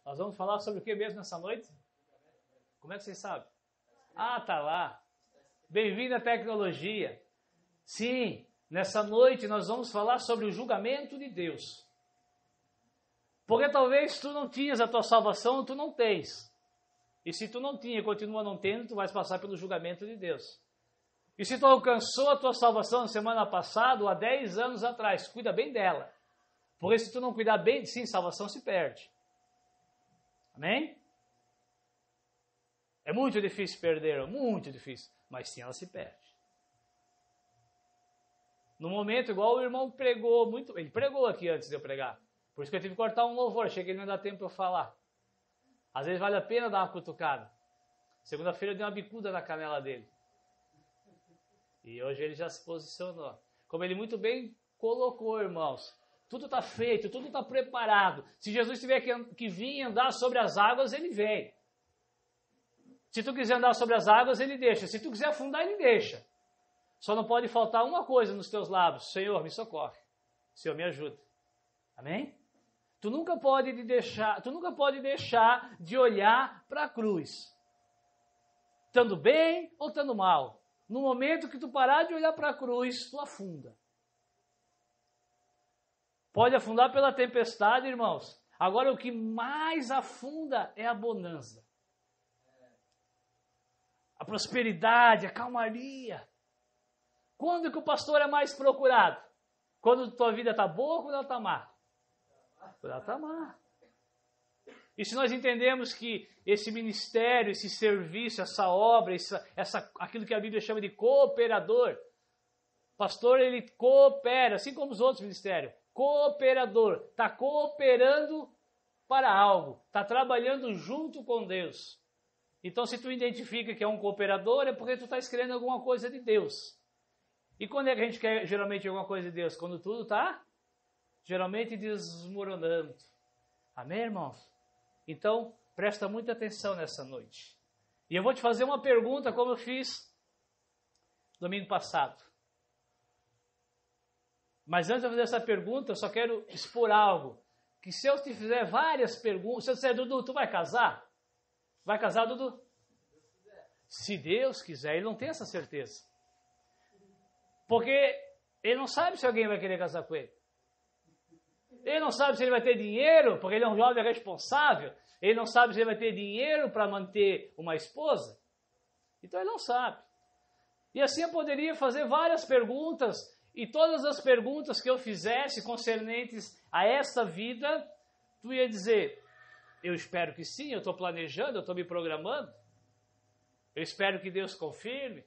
Nós vamos falar sobre o que mesmo nessa noite? Como é que vocês sabem? Ah, tá lá. Bem-vindo à tecnologia. Sim, nessa noite nós vamos falar sobre o julgamento de Deus. Porque talvez tu não tinhas a tua salvação, tu não tens. E se tu não tinha e continua não tendo, tu vais passar pelo julgamento de Deus. E se tu alcançou a tua salvação na semana passada ou há 10 anos atrás, cuida bem dela. Porque se tu não cuidar bem, sim, salvação se perde. Amém? É muito difícil perder, muito difícil. Mas sim, ela se perde. No momento, igual o irmão pregou, ele pregou aqui antes de eu pregar. Por isso que eu tive que cortar um louvor, achei que ele não ia dar tempo para eu falar. Às vezes vale a pena dar uma cutucada. Segunda-feira eu dei uma bicuda na canela dele. E hoje ele já se posicionou. Como ele muito bem colocou, irmãos. Tudo está feito, tudo está preparado. Se Jesus tiver que vir andar sobre as águas, ele vem. Se tu quiser andar sobre as águas, ele deixa. Se tu quiser afundar, ele deixa. Só não pode faltar uma coisa nos teus lábios. Senhor, me socorre. Senhor, me ajuda. Amém? Tu nunca pode deixar de olhar para a cruz. Estando bem ou estando mal. No momento que tu parar de olhar para a cruz, tu afunda. Pode afundar pela tempestade, irmãos. Agora o que mais afunda é a bonança. A prosperidade, a calmaria. Quando que o pastor é mais procurado? Quando tua vida está boa ou quando ela está má? Quando ela está má. E se nós entendemos que esse ministério, esse serviço, essa obra, aquilo que a Bíblia chama de cooperador, o pastor ele coopera, assim como os outros ministérios, cooperador, está cooperando para algo, está trabalhando junto com Deus. Então se tu identifica que é um cooperador, é porque tu está escrevendo alguma coisa de Deus. E quando é que a gente quer geralmente alguma coisa de Deus? Quando tudo está geralmente desmoronando. Amém, irmãos? Então, presta muita atenção nessa noite. E eu vou te fazer uma pergunta, como eu fiz domingo passado. Mas antes de eu fazer essa pergunta, eu só quero expor algo. Que se eu te fizer várias perguntas... Se eu disser, Dudu, tu vai casar? Vai casar, Dudu? Se Deus quiser, ele não tem essa certeza. Porque ele não sabe se alguém vai querer casar com ele. Ele não sabe se ele vai ter dinheiro, porque ele é um jovem responsável. Ele não sabe se ele vai ter dinheiro para manter uma esposa. Então ele não sabe. E assim eu poderia fazer várias perguntas, e todas as perguntas que eu fizesse concernentes a essa vida, tu ia dizer, eu espero que sim, eu estou planejando, eu estou me programando. Eu espero que Deus confirme.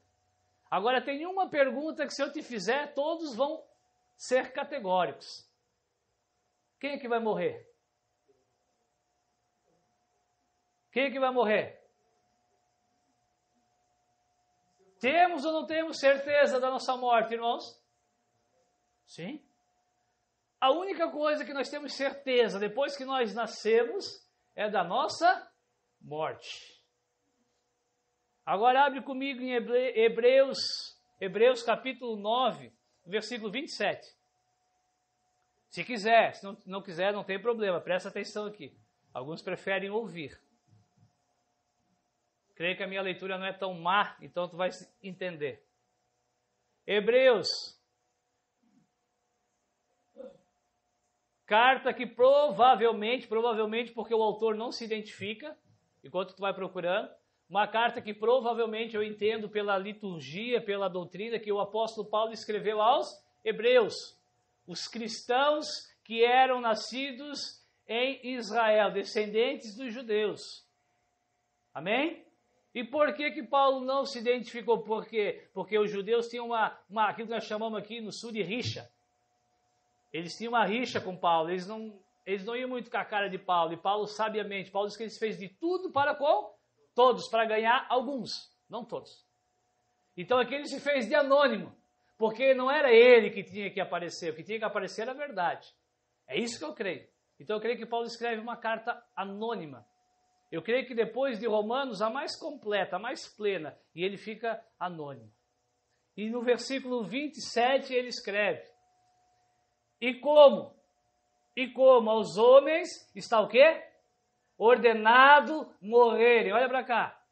Agora tem uma pergunta que se eu te fizer, todos vão ser categóricos. Quem é que vai morrer? Quem é que vai morrer? Temos ou não temos certeza da nossa morte, irmãos? Sim. A única coisa que nós temos certeza depois que nós nascemos é da nossa morte. Agora abre comigo em Hebreus capítulo 9, versículo 27. Se quiser, se não quiser, não tem problema, presta atenção aqui. Alguns preferem ouvir. Creio que a minha leitura não é tão má, então tu vai entender. Hebreus. Carta que provavelmente porque o autor não se identifica, enquanto tu vai procurando, uma carta que provavelmente eu entendo pela liturgia, pela doutrina, que o apóstolo Paulo escreveu aos Hebreus. Os cristãos que eram nascidos em Israel, descendentes dos judeus. Amém? E por que Paulo não se identificou? Por quê? Porque os judeus tinham aquilo que nós chamamos aqui no sul de rixa. Eles tinham uma rixa com Paulo, eles não iam muito com a cara de Paulo. E Paulo, sabiamente, Paulo diz que ele fez de tudo para com todos, para ganhar alguns, não todos. Então aqui ele se fez de anônimo. Porque não era ele que tinha que aparecer, o que tinha que aparecer era a verdade. É isso que eu creio. Então eu creio que Paulo escreve uma carta anônima. Eu creio que depois de Romanos, a mais completa, a mais plena, e ele fica anônimo. E no versículo 27 ele escreve, E como aos homens está o quê? ordenado morrerem. Olha para cá.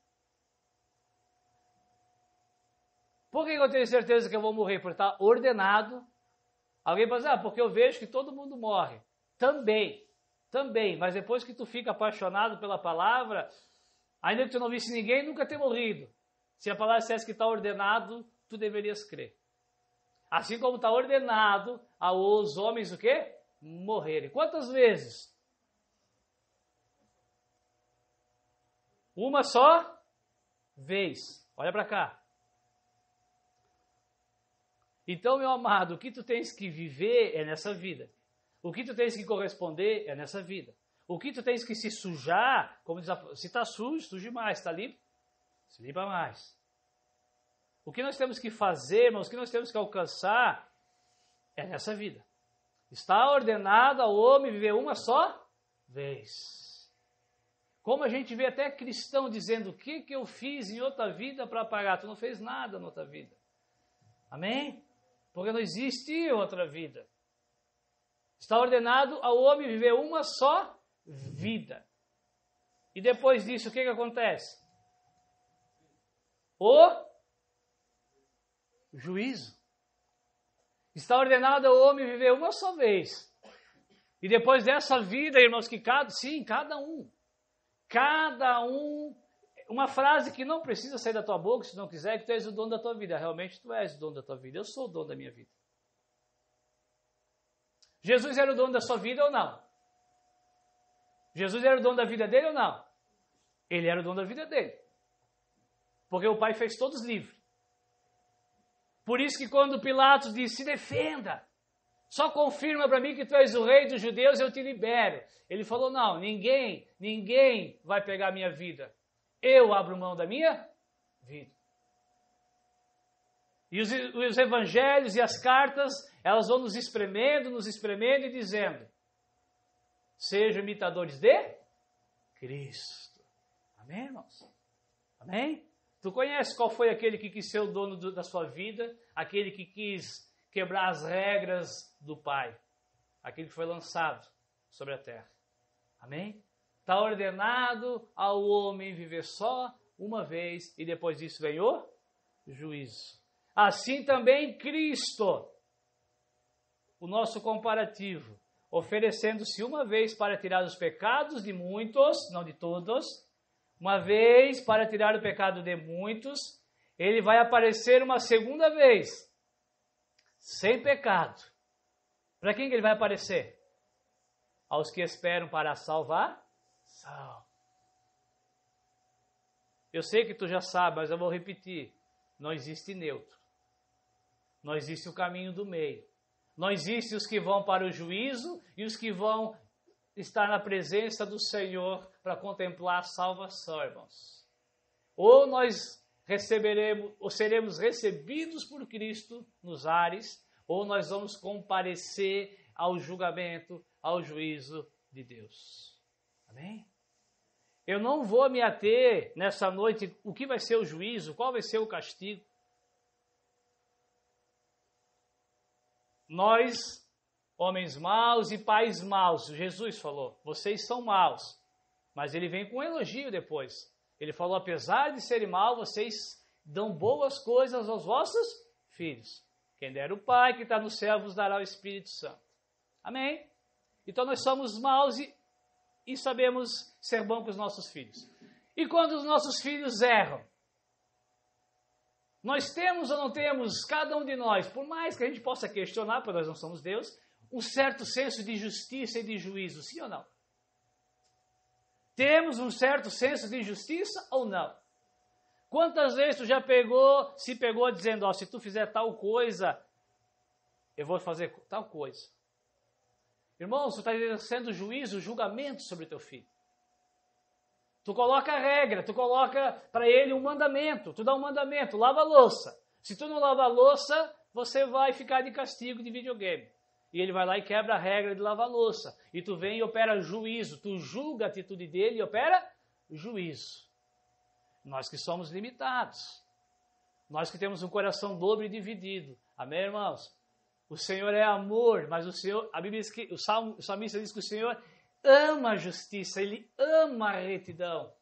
Por que eu tenho certeza que eu vou morrer? Porque está ordenado. Alguém pode dizer, porque eu vejo que todo mundo morre. Também, mas depois que tu fica apaixonado pela palavra, ainda que tu não visse ninguém, nunca ter morrido. Se a palavra dissesse que está ordenado, tu deverias crer. Assim como está ordenado aos homens o quê? Morrerem. Quantas vezes? Uma só vez. Olha para cá. Então, meu amado, o que tu tens que viver é nessa vida. O que tu tens que corresponder é nessa vida. O que tu tens que se sujar, como diz se está sujo, suje mais. Está limpo? Se limpa mais. O que nós temos que fazer, irmãos, o que nós temos que alcançar é nessa vida. Está ordenado ao homem viver uma só vez. Como a gente vê até cristão dizendo, o que eu fiz em outra vida para pagar? Tu não fez nada na outra vida. Amém? Porque não existe outra vida. Está ordenado ao homem viver uma só vida. E depois disso, o que acontece? O juízo. Está ordenado ao homem viver uma só vez. E depois dessa vida, irmãos, que cada um. Uma frase que não precisa sair da tua boca, se não quiser, que tu és o dono da tua vida. Realmente tu és o dono da tua vida. Eu sou o dono da minha vida. Jesus era o dono da sua vida ou não? Jesus era o dono da vida dele ou não? Ele era o dono da vida dele. Porque o Pai fez todos livres. Por isso que quando Pilatos disse, se defenda, só confirma para mim que tu és o rei dos judeus, eu te libero. Ele falou, não, ninguém vai pegar a minha vida. Eu abro mão da minha vida. E os evangelhos e as cartas, elas vão nos espremendo e dizendo, sejam imitadores de Cristo. Amém, irmãos? Amém? Tu conhece qual foi aquele que quis ser o dono da sua vida? Aquele que quis quebrar as regras do Pai. Aquele que foi lançado sobre a terra. Amém? Está ordenado ao homem viver só uma vez e depois disso vem o juízo. Assim também Cristo, o nosso comparativo, oferecendo-se uma vez para tirar os pecados de muitos, não de todos, uma vez para tirar o pecado de muitos, ele vai aparecer uma segunda vez, sem pecado. Para quem que ele vai aparecer? Aos que esperam para a salvação. Eu sei que tu já sabe, mas eu vou repetir. Não existe neutro. Não existe o caminho do meio. Não existe os que vão para o juízo e os que vão estar na presença do Senhor para contemplar a salvação, irmãos. Ou nós receberemos, ou seremos recebidos por Cristo nos ares, ou nós vamos comparecer ao julgamento, ao juízo de Deus. Amém? Eu não vou me ater nessa noite o que vai ser o juízo, qual vai ser o castigo. Nós, homens maus e pais maus, Jesus falou, vocês são maus. Mas ele vem com um elogio depois. Ele falou, apesar de serem maus, vocês dão boas coisas aos vossos filhos. Quem der o Pai que está no céu vos dará o Espírito Santo. Amém? Então nós somos maus e sabemos ser bons para os nossos filhos. E quando os nossos filhos erram? Nós temos ou não temos, cada um de nós, por mais que a gente possa questionar, porque nós não somos Deus, um certo senso de justiça e de juízo, sim ou não? Temos um certo senso de justiça ou não? Quantas vezes tu já se pegou dizendo, se tu fizer tal coisa, eu vou fazer tal coisa. Irmão, tu está exercendo juízo, julgamento sobre teu filho. Tu coloca a regra, tu coloca para ele um mandamento, tu dá um mandamento, lava a louça. Se tu não lava a louça, você vai ficar de castigo de videogame. E ele vai lá e quebra a regra de lavar a louça. E tu vem e opera juízo, tu julga a atitude dele e opera juízo. Nós que somos limitados, nós que temos um coração dobre e dividido. Amém, irmãos? O Senhor é amor, mas o Senhor, a Bíblia diz que, o salmista diz que o Senhor ama a justiça, Ele ama a retidão.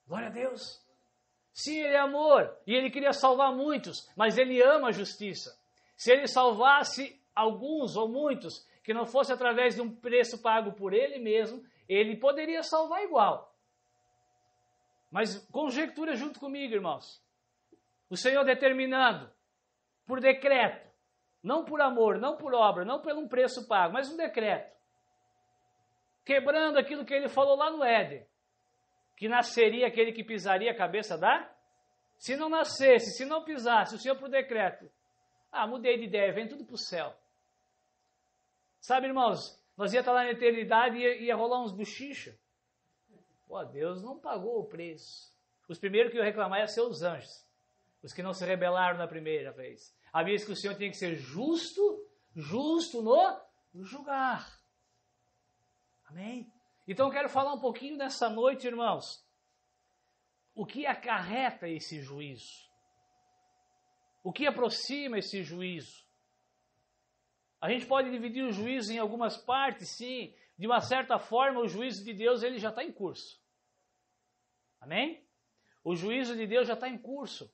Glória a Deus. Sim, Ele é amor e Ele queria salvar muitos, mas Ele ama a justiça. Se Ele salvasse alguns ou muitos, que não fosse através de um preço pago por Ele mesmo, Ele poderia salvar igual. Mas conjectura junto comigo, irmãos. O Senhor determinando, por decreto, não por amor, não por obra, não por um preço pago, mas um decreto. Quebrando aquilo que Ele falou lá no Éden, que nasceria aquele que pisaria a cabeça da... Se não nascesse, se não pisasse, o Senhor por decreto. Mudei de ideia, vem tudo para o céu. Sabe, irmãos, nós ia estar lá na eternidade e ia rolar uns bochichos. Deus não pagou o preço. Os primeiros que iam reclamar iam ser os anjos. Os que não se rebelaram na primeira vez. A vez que o Senhor tinha que ser justo no julgar. Amém? Então eu quero falar um pouquinho nessa noite, irmãos. O que acarreta esse juízo? O que aproxima esse juízo? A gente pode dividir o juízo em algumas partes, sim. De uma certa forma, o juízo de Deus ele já está em curso. Amém? O juízo de Deus já está em curso.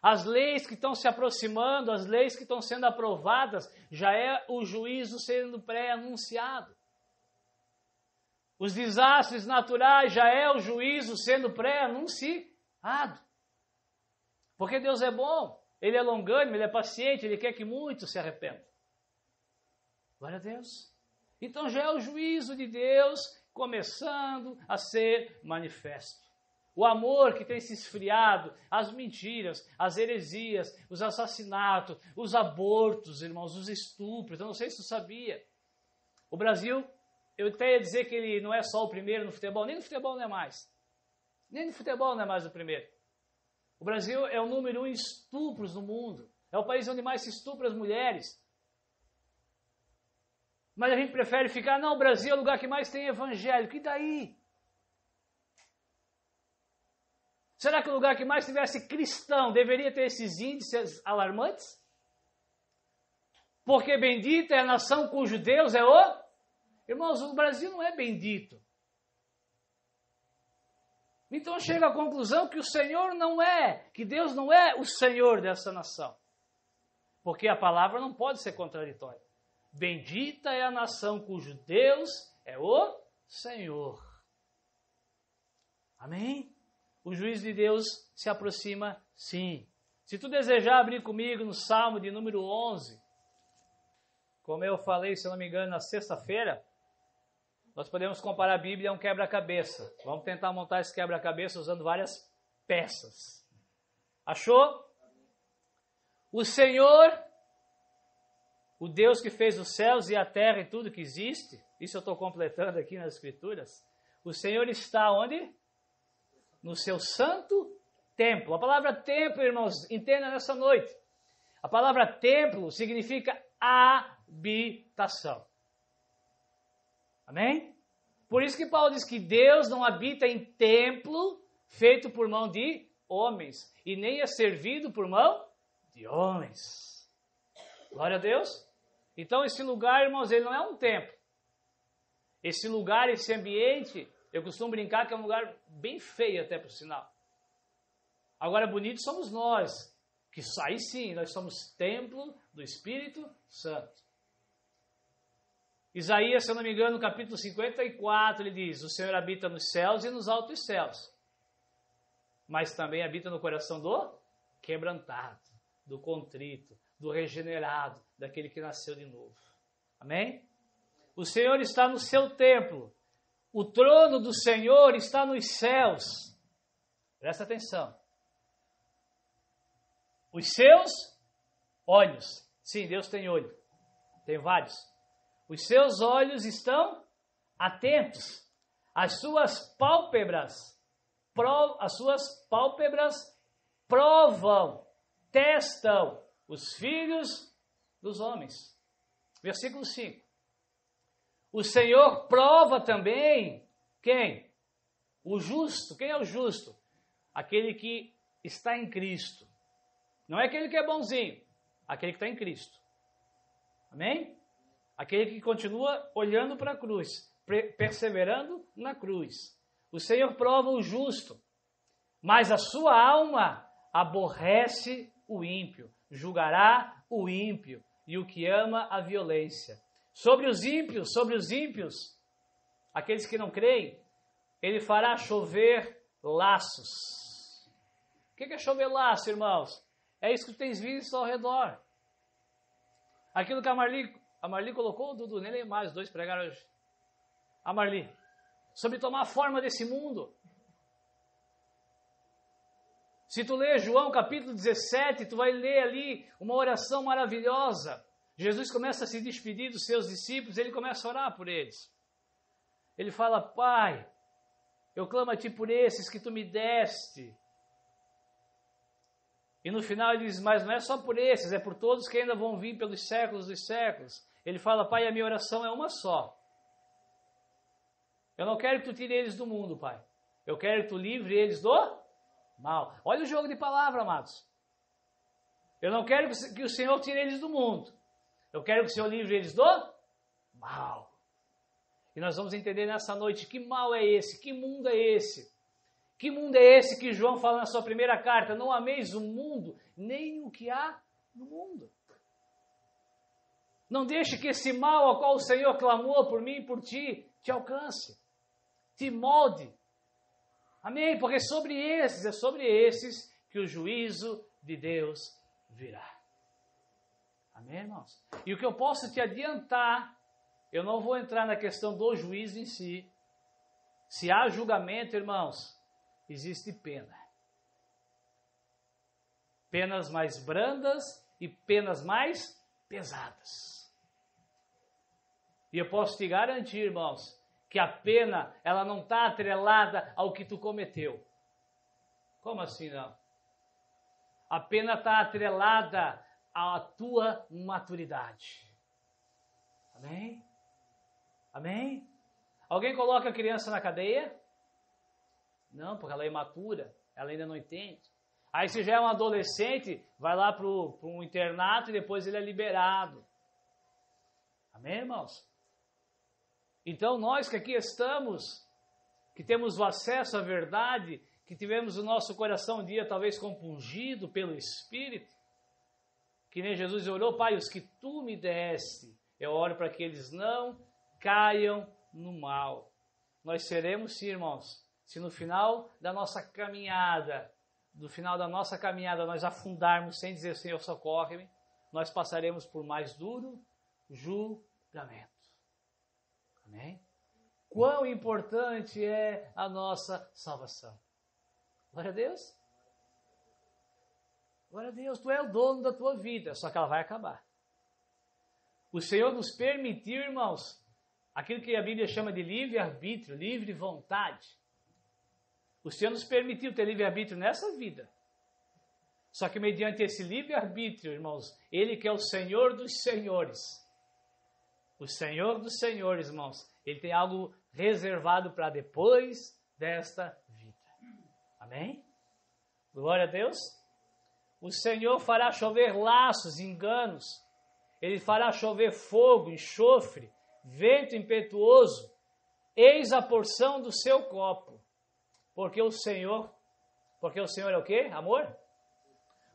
As leis que estão se aproximando, as leis que estão sendo aprovadas, já é o juízo sendo pré-anunciado. Os desastres naturais já é o juízo sendo pré-anunciado. Porque Deus é bom, Ele é longânimo, Ele é paciente, Ele quer que muitos se arrependam. Glória a Deus. Então já é o juízo de Deus começando a ser manifesto. O amor que tem se esfriado, as mentiras, as heresias, os assassinatos, os abortos, irmãos, os estupros. Eu não sei se você sabia. O Brasil, eu até ia dizer que ele não é só o primeiro no futebol, nem no futebol não é mais. Nem no futebol não é mais o primeiro. O Brasil é o número 1 em estupros no mundo. É o país onde mais se estupra as mulheres. Mas a gente prefere ficar, não, o Brasil é o lugar que mais tem evangélico. E daí? Será que o lugar que mais tivesse cristão deveria ter esses índices alarmantes? Porque bendita é a nação cujo Deus é o... Irmãos, o Brasil não é bendito. Então chega à conclusão que o Senhor não é, que Deus não é o Senhor dessa nação. Porque a palavra não pode ser contraditória. Bendita é a nação cujo Deus é o Senhor. Amém? O juízo de Deus se aproxima, sim. Se tu desejar abrir comigo no Salmo de número 11, como eu falei, se eu não me engano, na sexta-feira, nós podemos comparar a Bíblia a um quebra-cabeça. Vamos tentar montar esse quebra-cabeça usando várias peças. Achou? O Senhor, o Deus que fez os céus e a terra e tudo que existe, isso eu estou completando aqui nas Escrituras, o Senhor está onde? No seu santo templo. A palavra templo, irmãos, entenda nessa noite. A palavra templo significa habitação. Amém? Por isso que Paulo diz que Deus não habita em templo feito por mão de homens, e nem é servido por mão de homens. Glória a Deus. Então esse lugar, irmãos, ele não é um templo. Esse lugar, esse ambiente, eu costumo brincar que é um lugar bem feio até por sinal. Agora bonito somos nós, que aí sim, nós somos templo do Espírito Santo. Isaías, se eu não me engano, no capítulo 54, ele diz, o Senhor habita nos céus e nos altos céus, mas também habita no coração do quebrantado, do contrito, do regenerado, daquele que nasceu de novo. Amém? O Senhor está no seu templo, o trono do Senhor está nos céus. Presta atenção. Os seus olhos, sim, Deus tem olho, tem vários. Os seus olhos estão atentos, as suas pálpebras provam, testam os filhos dos homens. Versículo 5. O Senhor prova também, quem? O justo. Quem é o justo? Aquele que está em Cristo. Não é aquele que é bonzinho, aquele que está em Cristo. Amém? Aquele que continua olhando para a cruz. perseverando na cruz. O Senhor prova o justo, mas a sua alma aborrece o ímpio, julgará o ímpio e o que ama a violência. Sobre os ímpios, aqueles que não creem, ele fará chover laços. O que é chover laço, irmãos? É isso que tu tens visto ao redor. Aquilo que a Marli colocou, Dudu, nem lembro mais, os dois pregaram hoje. A Marli, sobre tomar a forma desse mundo. Se tu ler João capítulo 17, tu vai ler ali uma oração maravilhosa. Jesus começa a se despedir dos seus discípulos, ele começa a orar por eles. Ele fala, Pai, eu clamo a Ti por esses que Tu me deste. E no final ele diz, mas não é só por esses, é por todos que ainda vão vir pelos séculos dos séculos. Ele fala, Pai, a minha oração é uma só. Eu não quero que Tu tire eles do mundo, Pai. Eu quero que Tu livre eles do mal. Olha o jogo de palavra, amados. Eu não quero que o Senhor tire eles do mundo. Eu quero que o Senhor livre eles do mal. E nós vamos entender nessa noite que mal é esse, que mundo é esse. Que mundo é esse que João fala na sua primeira carta? Não ameis o mundo, nem o que há no mundo. Não deixe que esse mal ao qual o Senhor clamou por mim e por ti, te alcance, te molde. Amém? Porque é sobre esses que o juízo de Deus virá. Amém, irmãos? E o que eu posso te adiantar, eu não vou entrar na questão do juízo em si. Se há julgamento, irmãos, existe pena. Penas mais brandas e penas mais pesadas. E eu posso te garantir, irmãos, que a pena, ela não está atrelada ao que tu cometeu. Como assim não? A pena está atrelada à tua maturidade. Amém? Amém? Alguém coloca a criança na cadeia? Não, porque ela é imatura, ela ainda não entende. Aí se já é um adolescente, vai lá para um internato e depois ele é liberado. Amém, irmãos? Então nós que aqui estamos, que temos o acesso à verdade, que tivemos o nosso coração um dia talvez compungido pelo Espírito, que nem Jesus orou, Pai, os que Tu me deste, eu oro para que eles não caiam no mal. Nós seremos, sim, irmãos, se no final da nossa caminhada, nós afundarmos sem dizer, Senhor, socorre-me, nós passaremos por mais duro julgamento. Amém? Quão importante é a nossa salvação. Glória a Deus. Glória a Deus, Tu é o dono da tua vida, só que ela vai acabar. O Senhor nos permitiu, irmãos, aquilo que a Bíblia chama de livre-arbítrio, livre vontade. O Senhor nos permitiu ter livre-arbítrio nessa vida. Só que mediante esse livre-arbítrio, irmãos, Ele que é o Senhor dos senhores. O Senhor dos senhores, irmãos, Ele tem algo reservado para depois desta vida. Amém? Glória a Deus. O Senhor fará chover laços, enganos. Ele fará chover fogo, enxofre, vento impetuoso. Eis a porção do seu copo. Porque o Senhor é o quê? Amor?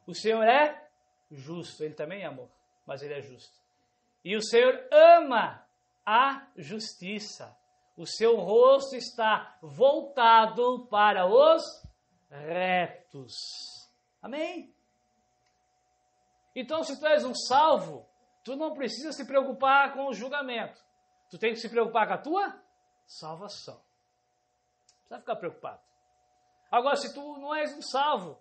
O Senhor é justo. Ele também é amor, mas Ele é justo. E o Senhor ama a justiça. O seu rosto está voltado para os retos. Amém? Então, se tu és um salvo, tu não precisa se preocupar com o julgamento. Tu tem que se preocupar com a tua salvação. Não precisa ficar preocupado. Agora, se tu não és um salvo,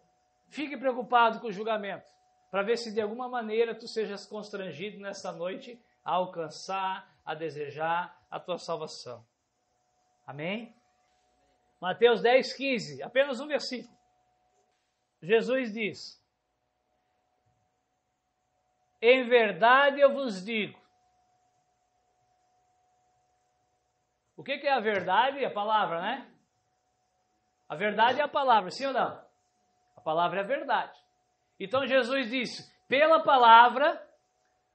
fique preocupado com o julgamento, para ver se de alguma maneira tu sejas constrangido nessa noite a alcançar, a desejar a tua salvação. Amém? Mateus 10, 15, apenas um versículo. Jesus diz: em verdade eu vos digo. O que é a verdade? A palavra, né? A verdade é a palavra, sim ou não? A palavra é a verdade. Então Jesus disse, pela palavra,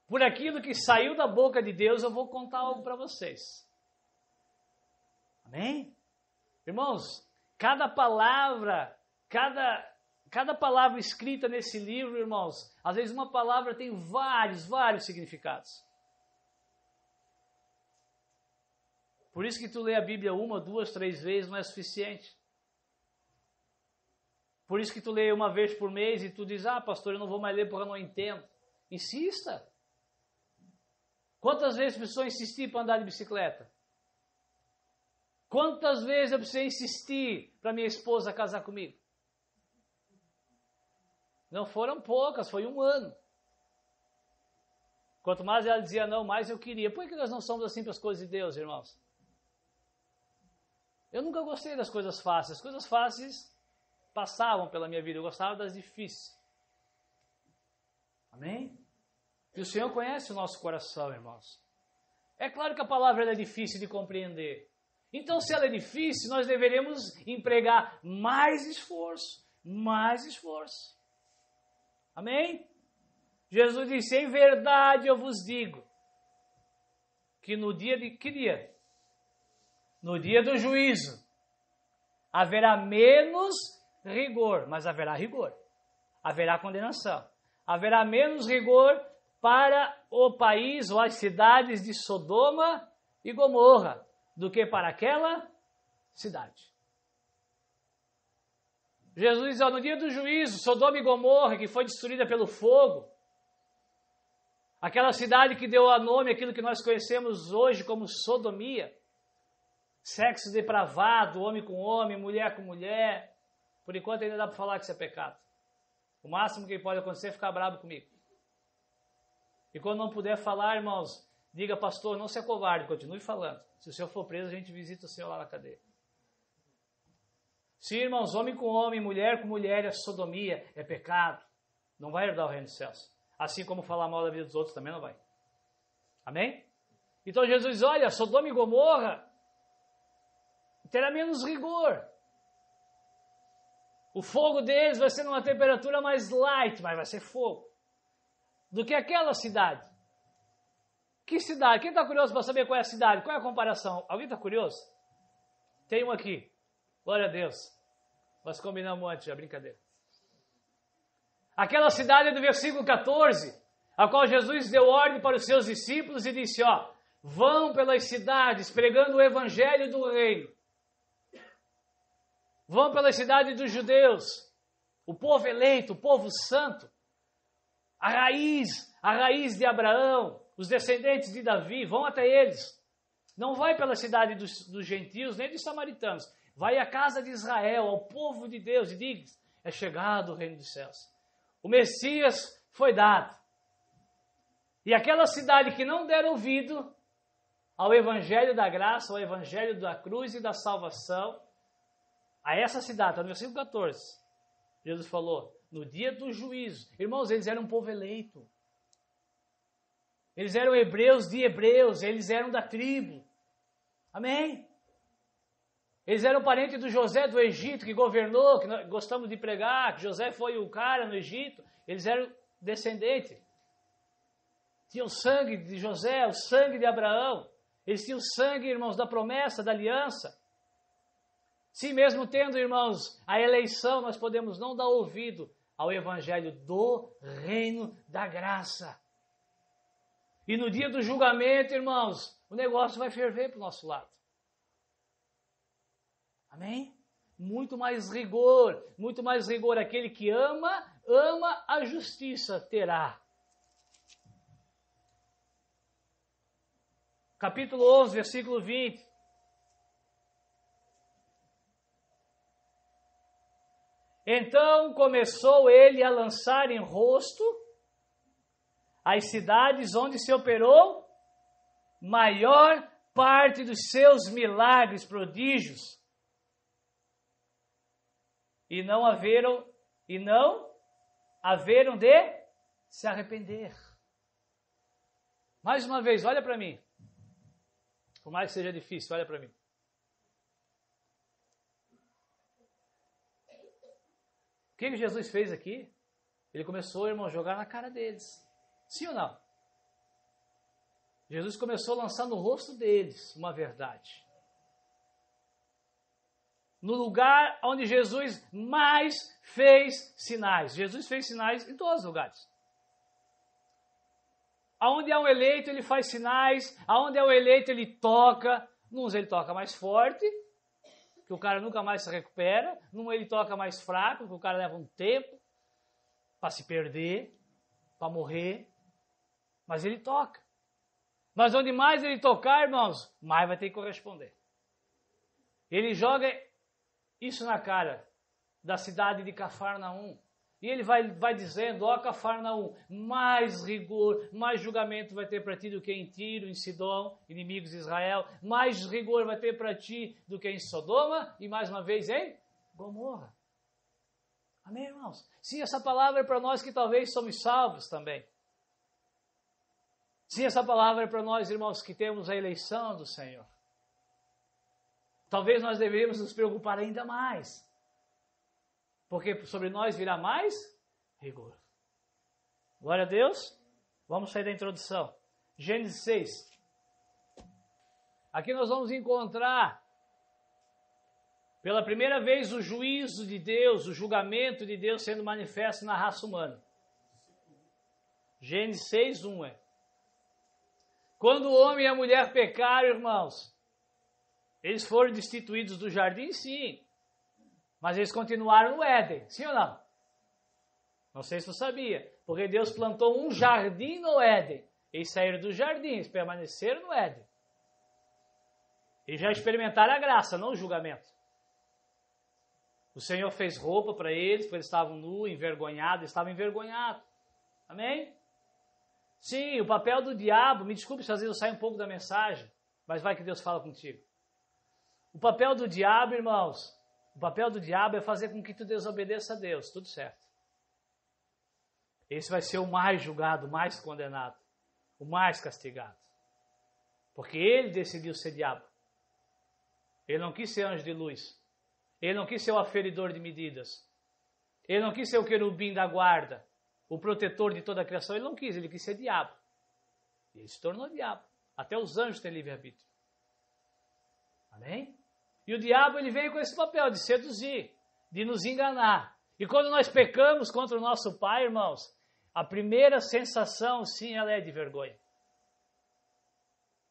por aquilo que saiu da boca de Deus, eu vou contar algo para vocês. Amém? Irmãos, cada palavra escrita nesse livro, irmãos, às vezes uma palavra tem vários significados. Por isso que tu lê a Bíblia 1, 2, 3 vezes não é suficiente. Por isso que tu lê uma vez por mês e tu diz, pastor, eu não vou mais ler porque eu não entendo. Insista. Quantas vezes precisou insistir para andar de bicicleta? Quantas vezes eu precisei insistir para minha esposa casar comigo? Não foram poucas, foi 1 ano. Quanto mais ela dizia não, mais eu queria. Por que nós não somos assim para as coisas de Deus, irmãos? Eu nunca gostei das coisas fáceis. As coisas fáceis passavam pela minha vida. Eu gostava das difíceis. Amém? E o Senhor conhece o nosso coração, irmãos. É claro que a palavra é difícil de compreender. Então, se ela é difícil, nós deveremos empregar mais esforço. Mais esforço. Amém? Jesus disse, em verdade eu vos digo, que no dia de... Que dia? No dia do juízo, haverá menos rigor, mas haverá rigor. Haverá condenação. Haverá menos rigor para o país ou as cidades de Sodoma e Gomorra do que para aquela cidade. Jesus diz, no dia do juízo, Sodoma e Gomorra, que foi destruída pelo fogo, aquela cidade que deu a nome àquilo que nós conhecemos hoje como sodomia, sexo depravado, homem com homem, mulher com mulher. Por enquanto ainda dá para falar que isso é pecado. O máximo que pode acontecer é ficar bravo comigo. E quando não puder falar, irmãos, diga, pastor, não seja covarde, continue falando. Se o senhor for preso, a gente visita o senhor lá na cadeia. Sim, irmãos, homem com homem, mulher com mulher é sodomia, é pecado. Não vai herdar o reino dos céus. Assim como falar mal da vida dos outros também não vai. Amém? Então Jesus diz, olha, Sodoma e Gomorra terá menos rigor. O fogo deles vai ser numa temperatura mais light, mas vai ser fogo. Do que aquela cidade. Que cidade? Quem está curioso para saber qual é a cidade? Qual é a comparação? Alguém está curioso? Tem um aqui. Glória a Deus. Nós combinamos antes, a brincadeira. Aquela cidade é do versículo 14, a qual Jesus deu ordem para os seus discípulos e disse, vão pelas cidades pregando o evangelho do reino. Vão pelas cidades dos judeus, o povo eleito, o povo santo, a raiz de Abraão, os descendentes de Davi, vão até eles. Não vai pela cidade dos gentios, nem dos samaritanos. Vai à casa de Israel, ao povo de Deus, e diz, é chegado o reino dos céus. O Messias foi dado. E aquela cidade que não der ouvido ao evangelho da graça, ao evangelho da cruz e da salvação, a essa cidade, está no versículo 14, Jesus falou, no dia do juízo. Irmãos, eles eram um povo eleito. Eles eram hebreus de hebreus, eles eram da tribo. Amém? Eles eram parentes do José do Egito, que governou, que nós gostamos de pregar, que José foi o cara no Egito. Eles eram descendentes. Tinham o sangue de José, o sangue de Abraão. Eles tinham o sangue, irmãos, da promessa, da aliança. Sim, mesmo tendo, irmãos, a eleição, nós podemos não dar ouvido ao evangelho do reino da graça. E no dia do julgamento, irmãos, o negócio vai ferver para o nosso lado. Amém? Muito mais rigor. Aquele que ama a justiça terá. Capítulo 11, versículo 20. Então começou ele a lançar em rosto as cidades onde se operou maior parte dos seus milagres, prodígios. E não haveram de se arrepender. Mais uma vez, olha para mim. Por mais que seja difícil, olha para mim. O que Jesus fez aqui? Ele começou, irmão, a jogar na cara deles. Sim ou não? Jesus começou a lançar no rosto deles uma verdade. no lugar onde Jesus mais fez sinais. Jesus fez sinais em todos os lugares. Aonde é um eleito, ele faz sinais. Aonde é um eleito, ele toca. Uns ele toca mais forte, que o cara nunca mais se recupera. Num ele toca mais fraco, que o cara leva um tempo para se perder, para morrer. Mas ele toca. Mas onde mais ele tocar, irmãos, mais vai ter que corresponder. Ele joga isso na cara da cidade de Cafarnaum. E ele vai dizendo, ó Cafarnaum, mais rigor, mais julgamento vai ter para ti do que em Tiro, em Sidom, inimigos de Israel. Mais rigor vai ter para ti do que em Sodoma e mais uma vez em Gomorra. Amém, irmãos? Sim, essa palavra é para nós que talvez somos salvos também. Sim, essa palavra é para nós, irmãos, que temos a eleição do Senhor. Talvez nós deveríamos nos preocupar ainda mais. Porque sobre nós virá mais rigor. Glória a Deus. Vamos sair da introdução. Gênesis 6. Aqui nós vamos encontrar, pela primeira vez, o juízo de Deus, o julgamento de Deus sendo manifesto na raça humana. Gênesis 6, 1 é. Quando o homem e a mulher pecaram, irmãos, eles foram destituídos do jardim, sim. Mas eles continuaram no Éden, sim ou não? Não sei se você sabia. Porque Deus plantou um jardim no Éden. Eles saíram do jardim, eles permaneceram no Éden. Eles já experimentaram a graça, não o julgamento. O Senhor fez roupa para eles, porque eles estavam nus, envergonhados, eles estavam envergonhados. Amém? Sim, o papel do diabo, me desculpe se às vezes eu saio um pouco da mensagem, mas vai que Deus fala contigo. O papel do diabo, irmãos, o papel do diabo é fazer com que tu desobedeça a Deus, tudo certo. Esse vai ser o mais julgado, o mais condenado, o mais castigado. Porque ele decidiu ser diabo. Ele não quis ser anjo de luz. Ele não quis ser o aferidor de medidas. Ele não quis ser o querubim da guarda, o protetor de toda a criação. Ele não quis, ele quis ser diabo. E ele se tornou diabo. Até os anjos têm livre-arbítrio. Amém? E o diabo, ele vem com esse papel de seduzir, de nos enganar. E quando nós pecamos contra o nosso Pai, irmãos, a primeira sensação, sim, ela é de vergonha.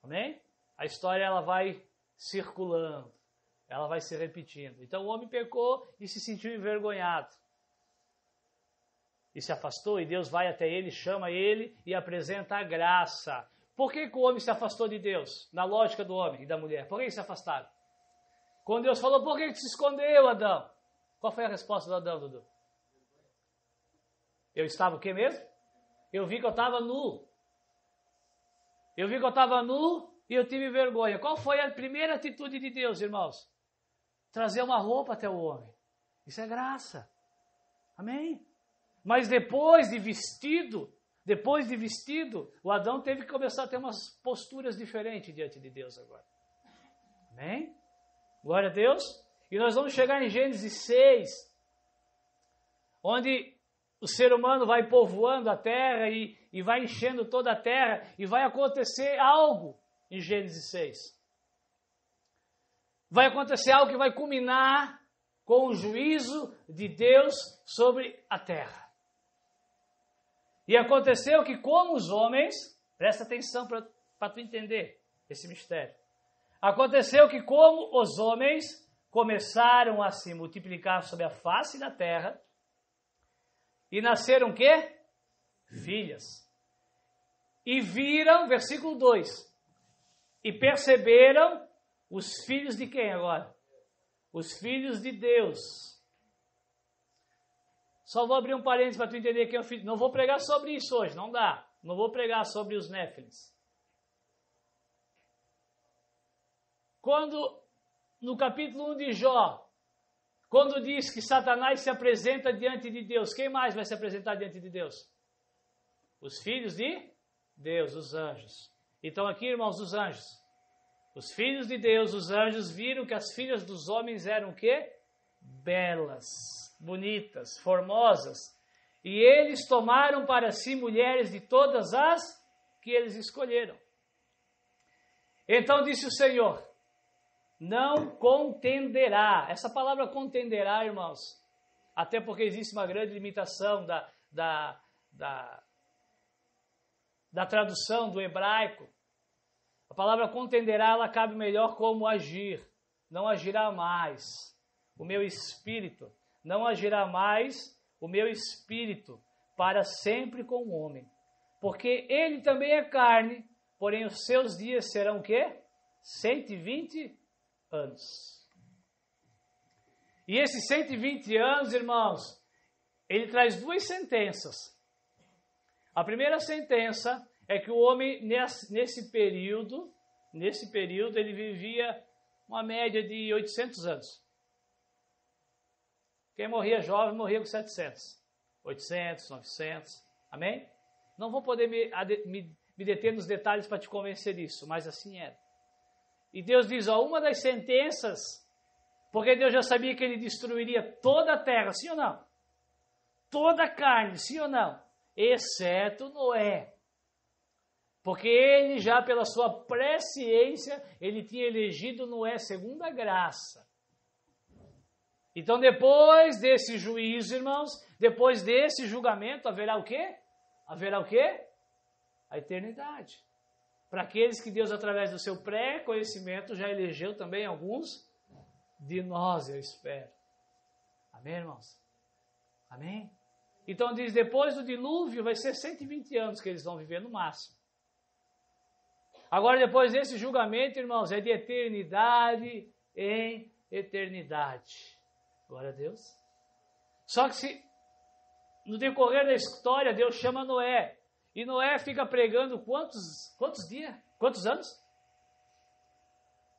Amém? A história, ela vai circulando, ela vai se repetindo. Então o homem pecou e se sentiu envergonhado. E se afastou, e Deus vai até ele, chama ele e apresenta a graça. Por que o homem se afastou de Deus? Na lógica do homem e da mulher. Por que eles se afastaram? Quando Deus falou, por que te escondeu, Adão? Qual foi a resposta do Adão, Dudu? Eu estava o quê mesmo? Eu vi que eu estava nu. Eu vi que eu estava nu e eu tive vergonha. Qual foi a primeira atitude de Deus, irmãos? Trazer uma roupa até o homem. Isso é graça. Amém? Mas depois de vestido, o Adão teve que começar a ter umas posturas diferentes diante de Deus agora. Amém? Glória a Deus. E nós vamos chegar em Gênesis 6, onde o ser humano vai povoando a terra e vai enchendo toda a terra, e vai acontecer algo em Gênesis 6. Vai acontecer algo que vai culminar com o juízo de Deus sobre a terra. E aconteceu que, como os homens, presta atenção para tu entender esse mistério. Aconteceu que, como os homens começaram a se multiplicar sobre a face da terra, e nasceram o quê? Filhas. E viram, versículo 2, e perceberam os filhos de quem agora? Os filhos de Deus. Só vou abrir um parênteses para tu entender quem é o filho. Não vou pregar sobre isso hoje, não dá. Não vou pregar sobre os Néfilis. Quando, no capítulo 1 de Jó, quando diz que Satanás se apresenta diante de Deus, quem mais vai se apresentar diante de Deus? Os filhos de Deus, os anjos. Então aqui, irmãos, os anjos. Os filhos de Deus, os anjos, viram que as filhas dos homens eram o quê? Belas, bonitas, formosas. E eles tomaram para si mulheres de todas as que eles escolheram. Então disse o Senhor, não contenderá. Essa palavra contenderá, irmãos, até porque existe uma grande limitação da tradução do hebraico. A palavra contenderá, ela cabe melhor como agir. Não agirá mais o meu espírito. Não agirá mais o meu espírito para sempre com o homem. Porque ele também é carne, porém os seus dias serão o quê? 120 anos. E esses 120 anos, irmãos, ele traz duas sentenças. A primeira sentença é que o homem, nesse período, ele vivia uma média de 800 anos. Quem morria jovem, morria com 700. 800, 900. Amém? Não vou poder me deter nos detalhes para te convencer disso, mas assim era. E Deus diz, uma das sentenças, porque Deus já sabia que ele destruiria toda a terra, sim ou não? Toda a carne, sim ou não? Exceto Noé. Porque ele já, pela sua presciência, ele tinha elegido Noé segundo a graça. Então, depois desse juízo, irmãos, depois desse julgamento, haverá o quê? Haverá o quê? A eternidade. Para aqueles que Deus, através do seu pré-conhecimento, já elegeu também alguns de nós, eu espero. Amém, irmãos? Amém? Então diz, depois do dilúvio, vai ser 120 anos que eles vão viver no máximo. Agora, depois desse julgamento, irmãos, é de eternidade em eternidade. Glória a Deus. Só que se no decorrer da história, Deus chama Noé. E Noé fica pregando quantos dias? Quantos anos?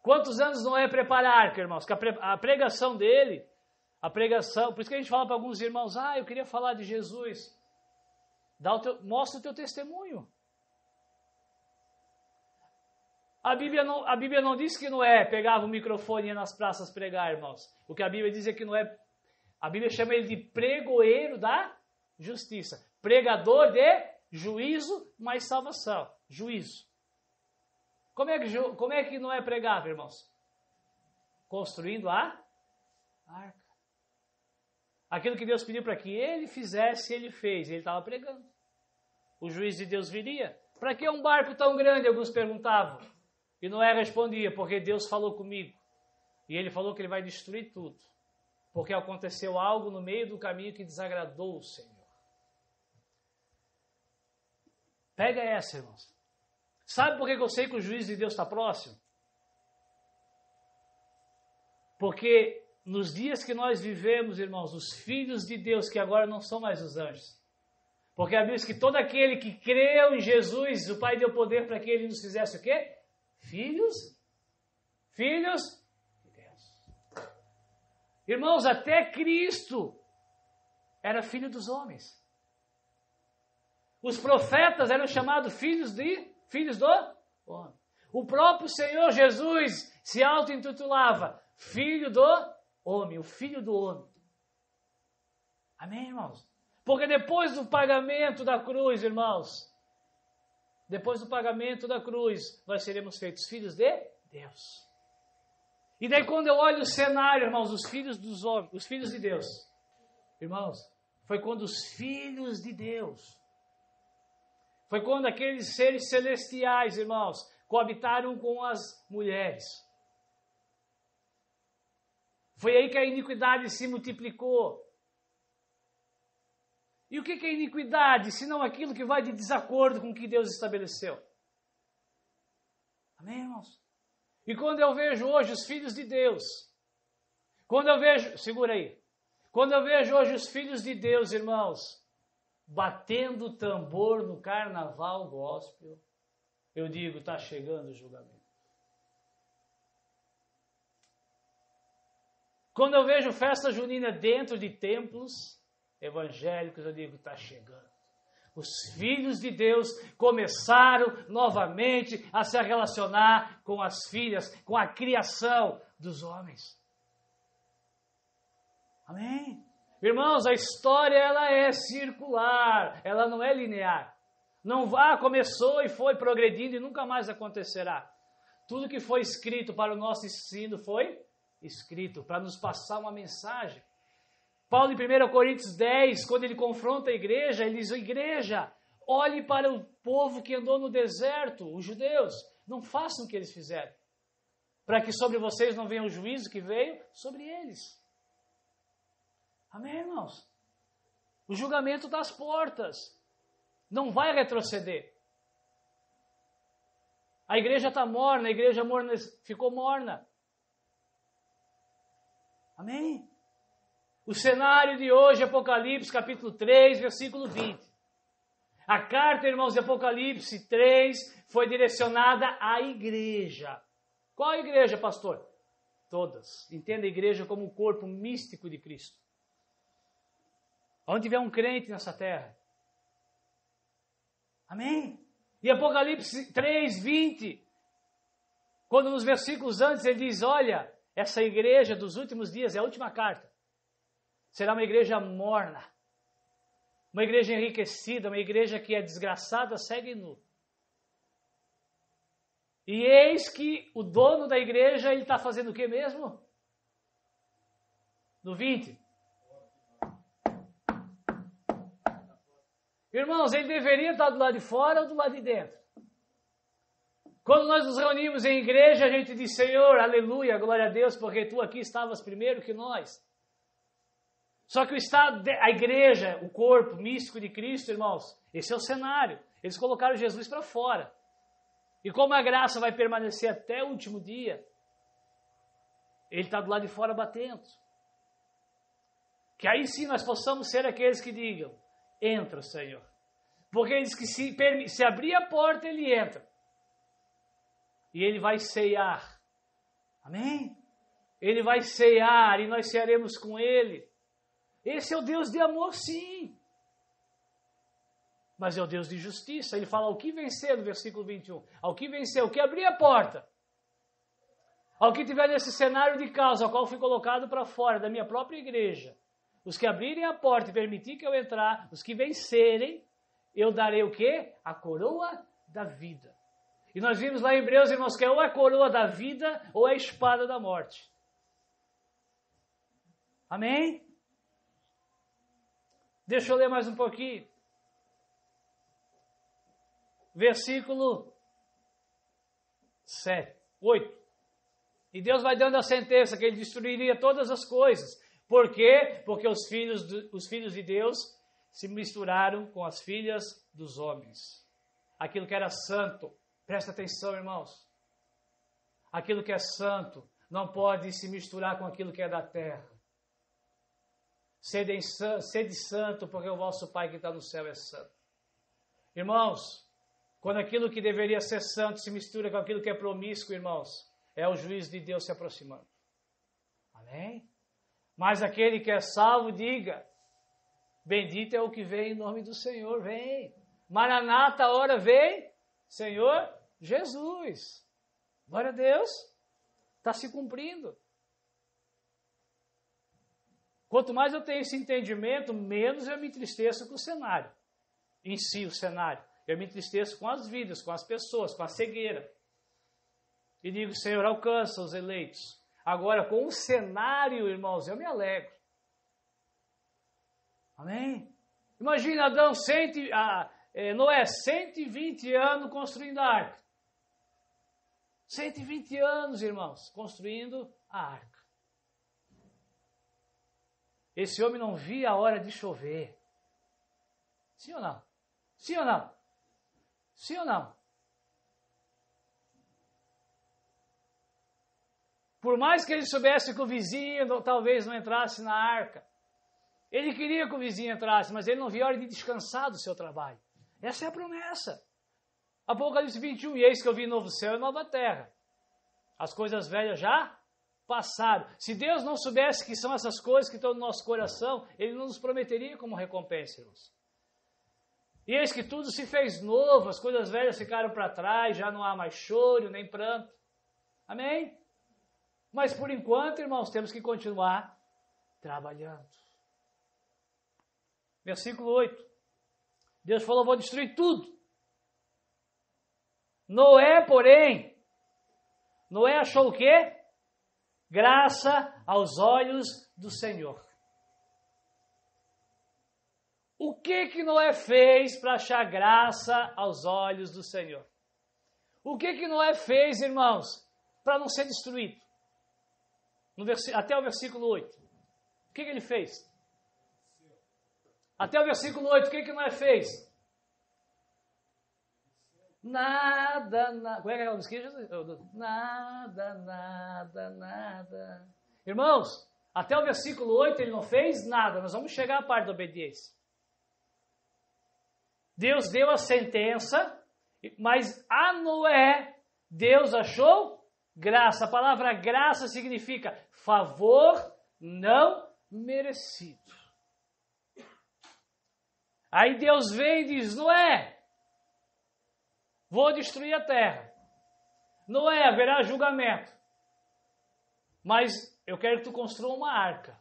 Quantos anos Noé preparar, irmãos? Que a pregação dele, por isso que a gente fala para alguns irmãos, eu queria falar de Jesus. Mostra o teu testemunho. A Bíblia não diz que Noé pegava o microfone e ia nas praças pregar, irmãos. O que a Bíblia diz é que Noé, a Bíblia chama ele de pregoeiro da justiça. Pregador de juízo mais salvação. Juízo. Como é que Noé pregava, irmãos? Construindo a arca. Aquilo que Deus pediu para que ele fizesse, ele fez. Ele estava pregando. O juízo de Deus viria. Para que um barco tão grande? Alguns perguntavam. E Noé respondia, porque Deus falou comigo. E ele falou que ele vai destruir tudo. Porque aconteceu algo no meio do caminho que desagradou o Senhor. Pega essa, irmãos. Sabe por que eu sei que o juízo de Deus está próximo? Porque nos dias que nós vivemos, irmãos, os filhos de Deus, que agora não são mais os anjos. Porque a Bíblia diz que todo aquele que creu em Jesus, o Pai deu poder para que ele nos fizesse o quê? Filhos de Deus. Irmãos, até Cristo era filho dos homens. Os profetas eram chamados filhos do homem. O próprio Senhor Jesus se auto-intitulava filho do homem, o filho do homem. Amém, irmãos? Porque depois do pagamento da cruz, irmãos, depois do pagamento da cruz, nós seremos feitos filhos de Deus. E daí quando eu olho o cenário, irmãos, os filhos dos homens, os filhos de Deus, irmãos, foi quando os filhos de Deus, foi quando aqueles seres celestiais, irmãos, coabitaram com as mulheres. Foi aí que a iniquidade se multiplicou. E o que é iniquidade, senão aquilo que vai de desacordo com o que Deus estabeleceu? Amém, irmãos? E quando eu vejo hoje os filhos de Deus, segura aí, quando eu vejo hoje os filhos de Deus, irmãos, batendo tambor no carnaval gospel, eu digo, está chegando o julgamento. Quando eu vejo festa junina dentro de templos evangélicos, eu digo, está chegando. Os filhos de Deus começaram novamente a se relacionar com as filhas, com a criação dos homens. Amém? Irmãos, a história ela é circular, ela não é linear. Não começou e foi progredindo e nunca mais acontecerá. Tudo que foi escrito para o nosso ensino foi escrito para nos passar uma mensagem. Paulo em 1 Coríntios 10, quando ele confronta a igreja, ele diz: igreja, olhe para o povo que andou no deserto, os judeus, não façam o que eles fizeram, para que sobre vocês não venha o juízo que veio sobre eles. Amém, irmãos? O julgamento das portas não vai retroceder. A igreja está morna, a igreja morna ficou morna. Amém? O cenário de hoje, Apocalipse, capítulo 3, versículo 20. A carta, irmãos, de Apocalipse 3 foi direcionada à igreja. Qual a igreja, pastor? Todas. Entenda a igreja como o corpo místico de Cristo. Onde tiver um crente nessa terra. Amém? E Apocalipse 3, 20, quando nos versículos antes ele diz: olha, essa igreja dos últimos dias, é a última carta, será uma igreja morna, uma igreja enriquecida, uma igreja que é desgraçada, segue nu. E eis que o dono da igreja, ele está fazendo o que mesmo? No 20. Irmãos, ele deveria estar do lado de fora ou do lado de dentro? Quando nós nos reunimos em igreja, a gente diz: Senhor, aleluia, glória a Deus, porque tu aqui estavas primeiro que nós. Só que a igreja, o corpo místico de Cristo, irmãos, esse é o cenário. Eles colocaram Jesus para fora. E como a graça vai permanecer até o último dia, ele está do lado de fora batendo. Que aí sim nós possamos ser aqueles que digam: entra, Senhor. Porque ele diz que se abrir a porta, ele entra. E ele vai ceiar. Amém? Ele vai ceiar e nós cearemos com ele. Esse é o Deus de amor, sim. Mas é o Deus de justiça. Ele fala: ao que vencer, no versículo 21. Ao que vencer, ao que abrir a porta. Ao que tiver nesse cenário de caos, ao qual fui colocado para fora da minha própria igreja. Os que abrirem a porta e permitir que eu entrar, os que vencerem, eu darei o quê? A coroa da vida. E nós vimos lá em Hebreus, irmãos, que é ou a coroa da vida ou a espada da morte. Amém? Deixa eu ler mais um pouquinho. Versículo 8. E Deus vai dando a sentença que ele destruiria todas as coisas. Por quê? Porque os filhos de Deus se misturaram com as filhas dos homens. Aquilo que era santo, presta atenção, irmãos. Aquilo que é santo não pode se misturar com aquilo que é da terra. Sede santo, porque o vosso Pai que está no céu é santo. Irmãos, quando aquilo que deveria ser santo se mistura com aquilo que é promíscuo, irmãos, é o juízo de Deus se aproximando. Amém? Mas aquele que é salvo, diga: bendito é o que vem em nome do Senhor, vem. Maranata, a hora vem, Senhor Jesus. Glória a Deus, está se cumprindo. Quanto mais eu tenho esse entendimento, menos eu me entristeço com o cenário. Em si, o cenário. Eu me entristeço com as vidas, com as pessoas, com a cegueira. E digo: Senhor, alcança os eleitos. Agora, com o cenário, irmãos, eu me alegro. Amém? Imagina Noé, 120 anos construindo a arca. 120 anos, irmãos, construindo a arca. Esse homem não via a hora de chover. Sim ou não? Sim ou não? Sim ou não? Por mais que ele soubesse que o vizinho talvez não entrasse na arca, ele queria que o vizinho entrasse, mas ele não via a hora de descansar do seu trabalho. Essa é a promessa. Apocalipse 21, e eis que eu vi novo céu e nova terra. As coisas velhas já passaram. Se Deus não soubesse que são essas coisas que estão no nosso coração, ele não nos prometeria como recompensa, irmãos. E eis que tudo se fez novo, as coisas velhas ficaram para trás, já não há mais choro, nem pranto. Amém? Mas por enquanto, irmãos, temos que continuar trabalhando. Versículo 8. Deus falou: vou destruir tudo. Noé, porém, Noé achou o quê? Graça aos olhos do Senhor. O que Noé fez para achar graça aos olhos do Senhor? O que Noé fez, irmãos, para não ser destruído? Até o versículo 8. O que ele fez? Até o versículo 8, o que Noé fez? Nada. Como é que é a música? Nada. Irmãos, até o versículo 8 ele não fez nada. Nós vamos chegar à parte da obediência. Deus deu a sentença, mas a Noé, Deus achou graça. A palavra graça significa favor não merecido. Aí Deus vem e diz, Noé, vou destruir a terra. Noé, haverá julgamento. Mas eu quero que tu construa uma arca.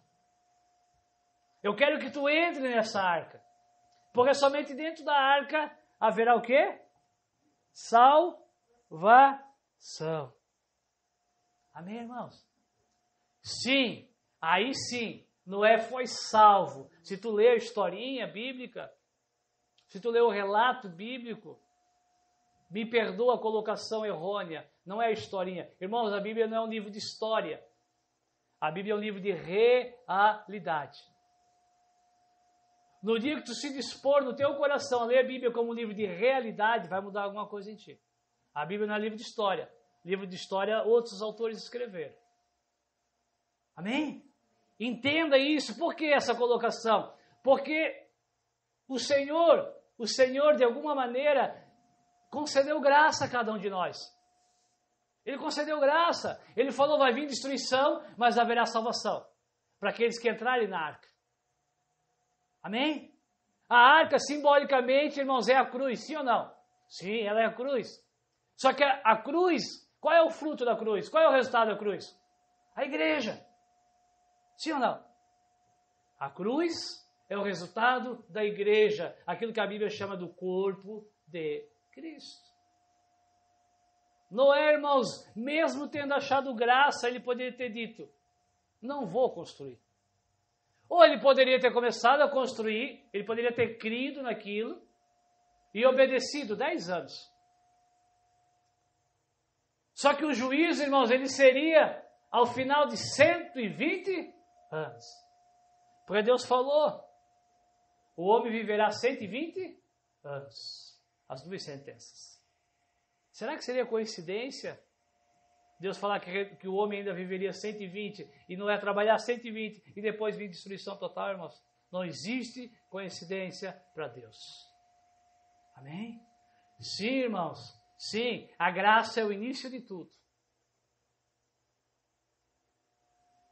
Eu quero que tu entre nessa arca. Porque somente dentro da arca haverá o quê? Salvação. Amém, irmãos? Sim, aí sim, Noé foi salvo. Se tu ler a historinha bíblica, se tu ler o relato bíblico, me perdoa a colocação errônea, não é a historinha. Irmãos, a Bíblia não é um livro de história. A Bíblia é um livro de realidade. No dia que tu se dispor no teu coração a ler a Bíblia como um livro de realidade, vai mudar alguma coisa em ti. A Bíblia não é livro de história. Livro de história, outros autores escreveram. Amém? Entenda isso. Por que essa colocação? Porque o Senhor, de alguma maneira, concedeu graça a cada um de nós. Ele concedeu graça. Ele falou, vai vir destruição, mas haverá salvação. Para aqueles que entrarem na arca. Amém? A arca, simbolicamente, irmãos, é a cruz, sim ou não? Sim, ela é a cruz. Só que a cruz, qual é o fruto da cruz? Qual é o resultado da cruz? A igreja. Sim ou não? A cruz é o resultado da igreja, aquilo que a Bíblia chama do corpo de Cristo. Noé, irmãos, mesmo tendo achado graça, ele poderia ter dito, não vou construir. Ou ele poderia ter começado a construir, ele poderia ter crido naquilo e obedecido 10 anos. Só que o juízo, irmãos, ele seria ao final de 120 anos. Porque Deus falou, o homem viverá 120 anos. As duas sentenças. Será que seria coincidência Deus falar que o homem ainda viveria 120 e não é trabalhar 120 e depois vir destruição total, irmãos? Não existe coincidência para Deus. Amém? Sim, irmãos. Sim, a graça é o início de tudo.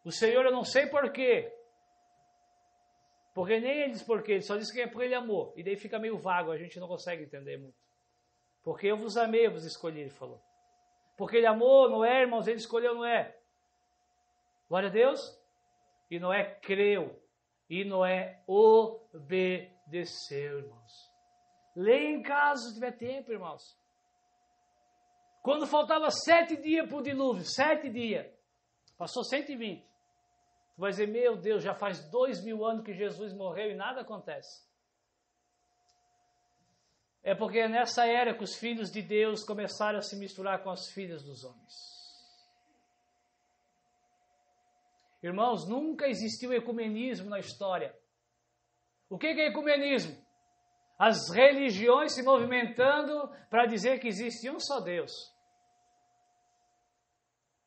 O Senhor, eu não sei porquê. Porque nem ele diz porquê, ele só diz que é porque ele amou. E daí fica meio vago, a gente não consegue entender muito. Porque eu vos amei, eu vos escolhi, ele falou. Porque ele amou Noé, irmãos, ele escolheu Noé. Glória a Deus. E Noé creu. E Noé obedeceu, irmãos. Leia em casa se tiver tempo, irmãos. Quando faltava 7 dias para o dilúvio, 7 dias, passou 120. Tu vai dizer, meu Deus, já faz 2000 anos que Jesus morreu e nada acontece. É porque é nessa era que os filhos de Deus começaram a se misturar com as filhas dos homens. Irmãos, nunca existiu ecumenismo na história. O que é ecumenismo? As religiões se movimentando para dizer que existe um só Deus.